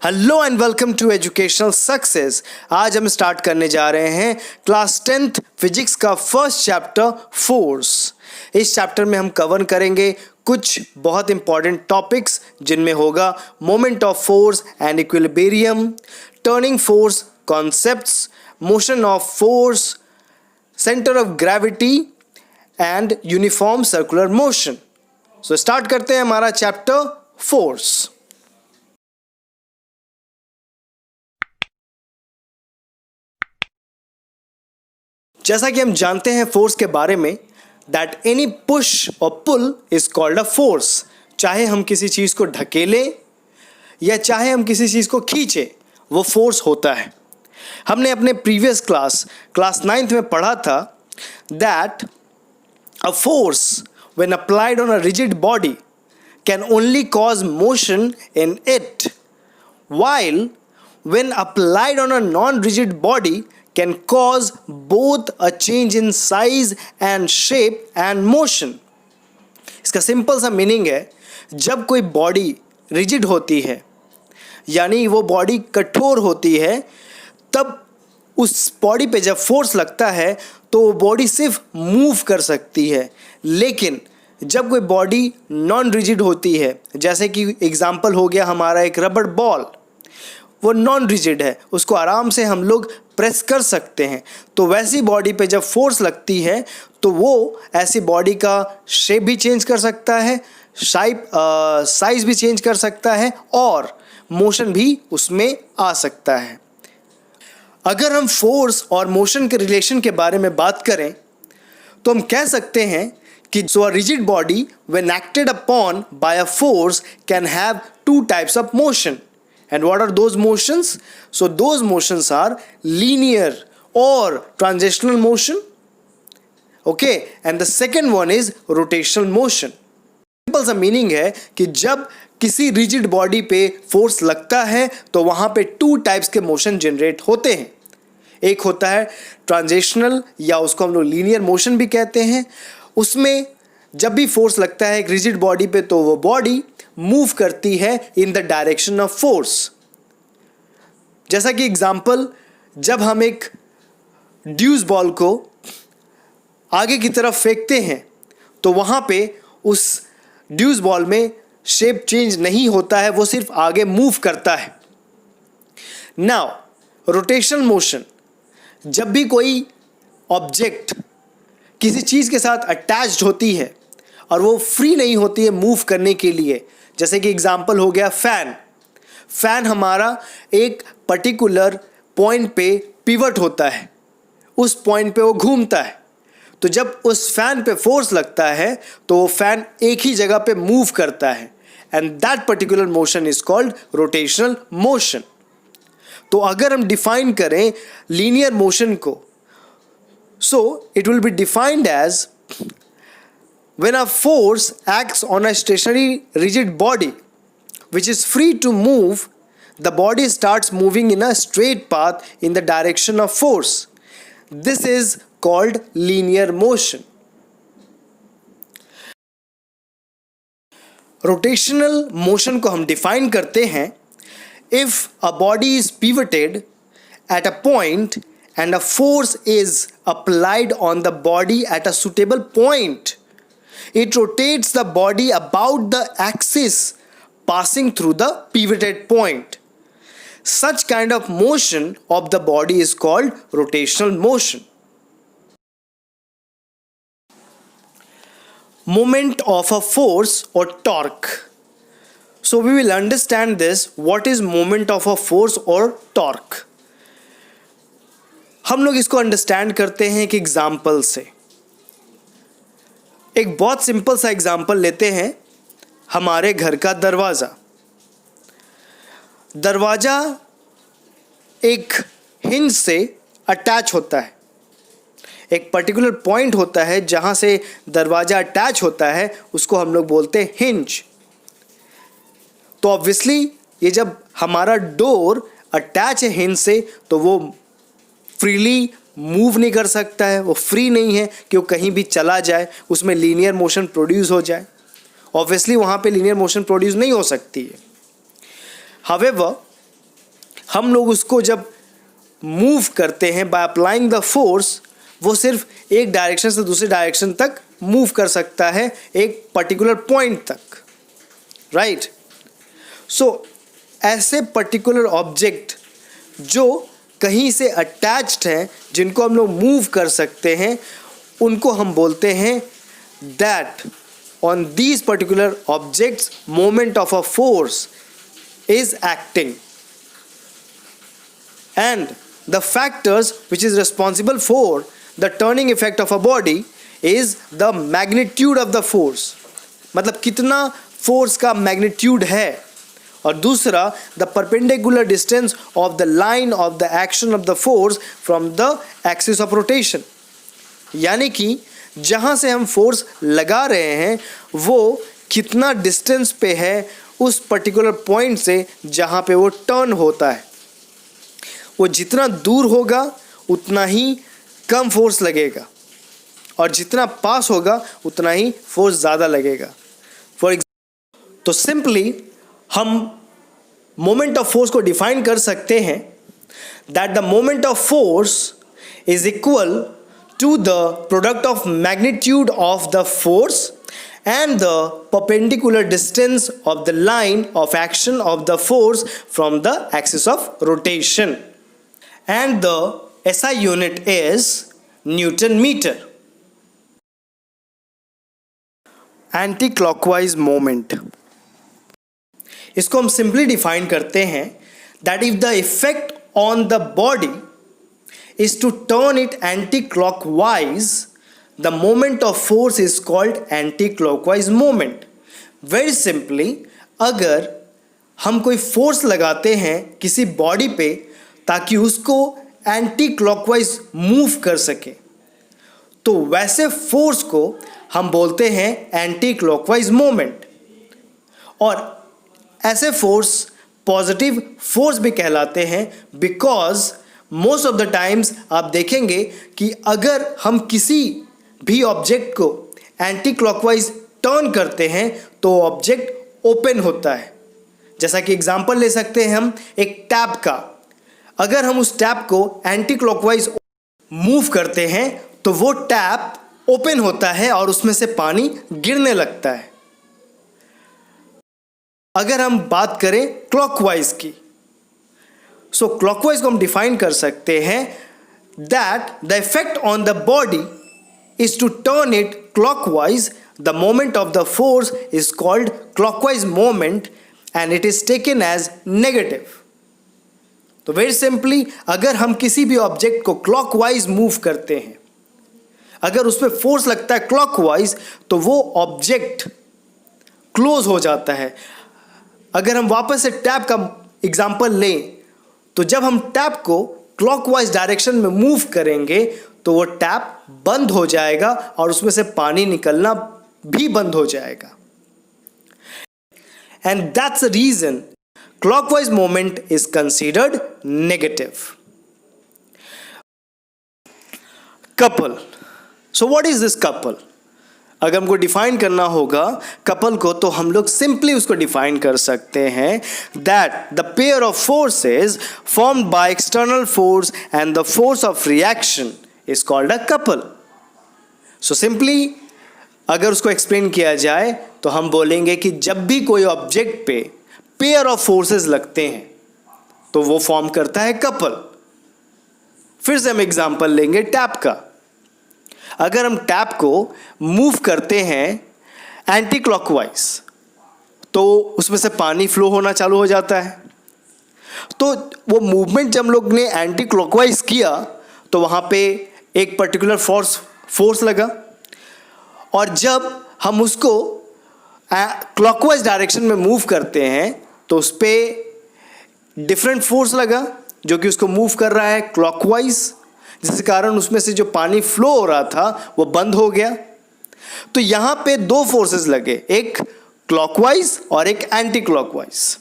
Hello and welcome to educational success. आज हम start करने जा रहे हैं क्लास 10th फिजिक्स का फर्स्ट चैप्टर फोर्स। इस चैप्टर में हम कवर करेंगे कुछ बहुत इंपॉर्टेंट टॉपिक्स जिनमें होगा moment of force and equilibrium, turning force concepts, motion of force, centre of gravity and uniform circular motion. So start करते हैं हमारा चैप्टर फोर्स। जैसा कि हम जानते हैं फोर्स के बारे में, दैट एनी पुश और pull is called a force. चाहे हम किसी चीज को ढकेलें या चाहे हम किसी चीज को खींचे, वो फोर्स होता है। हमने अपने प्रीवियस क्लास 9th में पढ़ा था that a force when applied on a rigid body can only cause motion in it, while when applied on a non-rigid body can cause both a change in size and shape and motion। इसका simple सा meaning है, जब कोई body rigid होती है यानी वो body कठोर होती है, तब उस बॉडी पे जब फोर्स लगता है तो वो बॉडी सिर्फ मूव कर सकती है। लेकिन जब कोई बॉडी नॉन रिजिड होती है, जैसे कि एग्जांपल हो गया हमारा एक रबड़ बॉल, वो नॉन रिजिड है, उसको आराम से हम लोग प्रेस कर सकते हैं, तो वैसी बॉडी पे जब फोर्स लगती है तो वो ऐसी बॉडी का शेप भी चेंज कर सकता है, साइज भी चेंज कर सकता है और मोशन भी उसमें आ सकता है। अगर हम फोर्स और मोशन के रिलेशन के बारे में बात करें तो हम कह सकते हैं कि so a rigid body when acted upon by a force can have two types of motion. And what are those motions? So those motions are linear or transitional motion. Okay, and the second one is rotational motion. Simple सा meaning है कि जब किसी rigid body पे force लगता है तो वहां पे टू टाइप्स के मोशन जनरेट होते हैं। एक होता है ट्रांजिशनल या उसको हम लोग लीनियर मोशन भी कहते हैं। उसमें जब भी फोर्स लगता है एक रिजिड बॉडी पे तो वो बॉडी मूव करती है in the direction of force. जैसा कि एग्जांपल, जब हम एक ड्यूस बॉल को आगे की तरफ फेंकते हैं तो वहां पे उस ड्यूस बॉल में शेप चेंज नहीं होता है, वो सिर्फ आगे मूव करता है। नाउ रोटेशनल मोशन, जब भी कोई ऑब्जेक्ट किसी चीज़ के साथ अटैच्ड होती है और वो फ्री नहीं होती है मूव करने के लिए, जैसे कि एग्जांपल हो गया फैन हमारा एक पर्टिकुलर पॉइंट पे पिवट होता है, उस पॉइंट पे वो घूमता है, तो जब उस फैन पे फोर्स लगता है तो वो फैन एक ही जगह पे मूव करता है, and that particular motion is called rotational motion. तो अगर हम डिफाइन करें लीनियर मोशन को, so it will be defined as when a force acts on a stationary rigid body which is free to move, the body starts moving in a straight path in the direction of force. This is called linear motion. Rotational motion को हम define करते हैं, if a body is pivoted at a point and a force is applied on the body at a suitable point, it rotates the body about the axis passing through the pivoted point. Such kind of motion of the body is called rotational motion. Moment of a force or torque. So we will understand this, what is moment of a force or torque. हम लोग इसको understand करते हैं एक example से। एक बहुत simple सा एग्जाम्पल लेते हैं, हमारे घर का दरवाज़ा एक हिंज से अटैच होता है। एक पर्टिकुलर पॉइंट होता है जहाँ से दरवाज़ा अटैच होता है, उसको हम लोग बोलते हैं हिंज। तो ऑब्वियसली ये जब हमारा डोर अटैच है हिंज से तो वो फ्रीली मूव नहीं कर सकता है, वो फ्री नहीं है कि वो कहीं भी चला जाए, उसमें लीनियर मोशन प्रोड्यूस हो जाए। ऑब्वियसली वहाँ पे लीनियर मोशन प्रोड्यूस नहीं हो सकती है। हावेवर हम लोग उसको जब मूव करते हैं बाय अप्लाइंग द फोर्स, वो सिर्फ एक डायरेक्शन से दूसरे डायरेक्शन तक मूव कर सकता है, एक पर्टिकुलर पॉइंट तक, राइट। सो ऐसे पर्टिकुलर ऑब्जेक्ट जो कहीं से अटैच्ड हैं, जिनको हम लोग मूव कर सकते हैं, उनको हम बोलते हैं that on these particular objects moment of a force is acting, and the factors which is responsible for the turning effect of a body is the magnitude of the force, मतलब कितना force का magnitude है, और दूसरा the perpendicular distance of the line of the action of the force from the axis of rotation, यानी कि जहाँ से हम फोर्स लगा रहे हैं वो कितना डिस्टेंस पे है उस पर्टिकुलर पॉइंट से जहाँ पे वो टर्न होता है। वो जितना दूर होगा उतना ही कम फोर्स लगेगा, और जितना पास होगा उतना ही फोर्स ज़्यादा लगेगा। फॉर एग्जाम्पल, तो सिंपली हम मोमेंट ऑफ फोर्स को डिफाइन कर सकते हैं that the moment of force is equal to the product of magnitude of the force and the perpendicular distance of the line of action of the force from the axis of rotation, and the SI unit is Newton meter. Anti-clockwise moment, इसको हम simply define करते हैं that if the effect on the body is to turn it anti-clockwise, the moment of force is called anti-clockwise moment. Very simply, अगर हम कोई force लगाते हैं किसी बॉडी पे ताकि उसको एंटी क्लॉकवाइज मूव कर सके, तो वैसे फोर्स को हम बोलते हैं एंटी क्लॉकवाइज मोमेंट। और ऐसे फोर्स पॉजिटिव फोर्स भी कहलाते हैं, because most of the times आप देखेंगे कि अगर हम किसी भी ऑब्जेक्ट को एंटी क्लॉकवाइज टर्न करते हैं तो ऑब्जेक्ट ओपन होता है। जैसा कि एग्जांपल ले सकते हैं हम एक टैप का, अगर हम उस टैप को एंटी क्लॉकवाइज मूव करते हैं तो वो टैप ओपन होता है और उसमें से पानी गिरने लगता है। अगर हम बात करें क्लॉकवाइज की, सो क्लॉकवाइज को हम डिफाइन कर सकते हैं that the effect on the body is to turn it clockwise. The moment of the force is called clockwise moment and it is taken as negative. तो very simply, अगर हम किसी भी ऑब्जेक्ट को क्लॉकवाइज मूव करते हैं, अगर उस पर फोर्स लगता है क्लॉकवाइज, तो वो ऑब्जेक्ट क्लोज हो जाता है। अगर हम वापस से टैप का एग्जांपल लें, तो जब हम टैप को क्लॉकवाइज डायरेक्शन में मूव करेंगे तो वो टैप बंद हो जाएगा और उसमें से पानी निकलना भी बंद हो जाएगा। And that's the reason clockwise moment is considered negative. Couple, so what is this couple? अगर हमको डिफाइन करना होगा कपल को, तो हम लोग सिंपली उसको डिफाइन कर सकते हैं that the pair of forces formed by external force and the force of reaction is called a couple. So simply अगर उसको एक्सप्लेन किया जाए तो हम बोलेंगे कि जब भी कोई ऑब्जेक्ट पे पेयर ऑफ फोर्सेस लगते हैं तो वो फॉर्म करता है कपल। फिर से हम एग्जांपल लेंगे टैप का। अगर हम टैप को मूव करते हैं एंटी क्लॉकवाइज तो उसमें से पानी फ्लो होना चालू हो जाता है। तो वो मूवमेंट जब हम लोग ने एंटी क्लॉकवाइज किया तो वहाँ पे एक पर्टिकुलर फोर्स लगा, और जब हम उसको क्लॉकवाइज डायरेक्शन में मूव करते हैं तो उस पर डिफरेंट फोर्स लगा जो कि उसको मूव कर रहा है क्लॉकवाइज, जिसके कारण उसमें से जो पानी फ्लो हो रहा था वो बंद हो गया। तो यहाँ पे दो फोर्सेस लगे, एक क्लॉकवाइज और एक anti clockwise.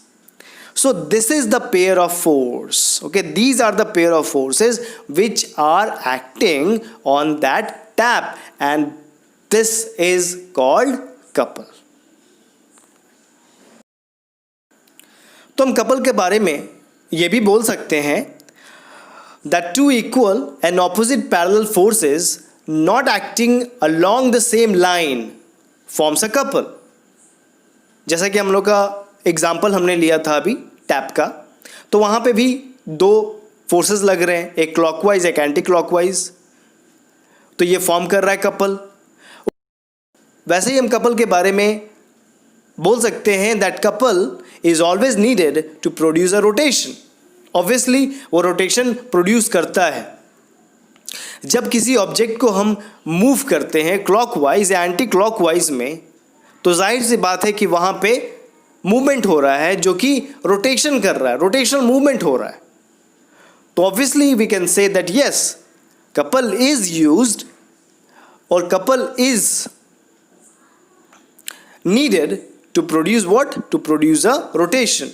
So this is the pair of force. Okay, these are the pair of forces which are acting on that tap, and this is called couple. तो हम कपल के बारे में ये भी बोल सकते हैं that two equal and opposite parallel forces not acting along the same line forms a couple. जैसा कि हम लोग का एग्जाम्पल हमने लिया था अभी टैप का, तो वहाँ पे भी दो फोर्सेस लग रहे हैं, एक क्लॉकवाइज एक एंटी क्लॉकवाइज, तो ये फॉर्म कर रहा है कपल। वैसे ही हम कपल के बारे में बोल सकते हैं that couple is always needed to produce a rotation. Obviously वो रोटेशन प्रोड्यूस करता है। जब किसी ऑब्जेक्ट को हम मूव करते हैं क्लॉकवाइज या एंटी क्लॉकवाइज में, तो जाहिर सी बात है कि वहाँ पे मूवमेंट हो रहा है जो कि रोटेशन कर रहा है, रोटेशनल मूवमेंट हो रहा है। तो obviously we can say that yes, couple is used और couple is needed to produce what, to produce a rotation.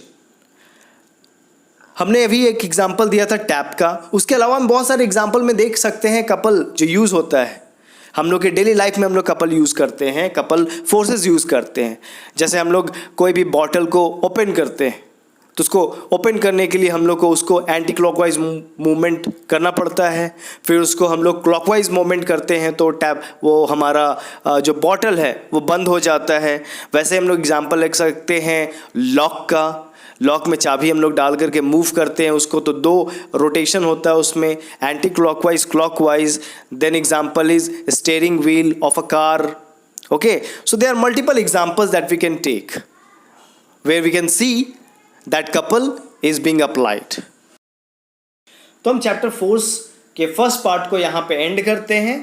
हमने अभी एक एग्जाम्पल दिया था टैप का, उसके अलावा हम बहुत सारे एग्जाम्पल में देख सकते हैं कपल जो यूज़ होता है। हम लोग के डेली लाइफ में हम लोग कपल यूज़ करते हैं, कपल फोर्सेस यूज़ करते हैं। जैसे हम लोग कोई भी बॉटल को ओपन करते हैं, तो उसको ओपन करने के लिए हम लोग को उसको एंटी क्लॉकवाइज मूवमेंट करना पड़ता है, फिर उसको हम लोग क्लॉकवाइज मूवमेंट करते हैं तो टैप वो हमारा जो बॉटल है वो बंद हो जाता है। वैसे हम लोग एग्जांपल लिख सकते हैं लॉक का। लॉक में चाबी हम लोग डाल करके मूव करते हैं उसको, तो दो रोटेशन होता है उसमें, anticlockwise clockwise. Then example is steering wheel of a car. Okay, so there are multiple examples that we can take where we can see that couple is being applied. तो हम chapter 4 के first part को यहाँ पे and करते हैं।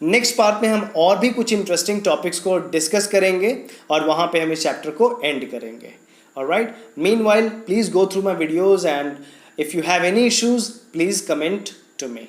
Next part में हम और भी कुछ इंटरेस्टिंग टॉपिक्स को डिस्कस करेंगे और वहाँ पे हम इस चैप्टर को एंड करेंगे। Alright, meanwhile please go through my videos and if you have any issues please comment to me.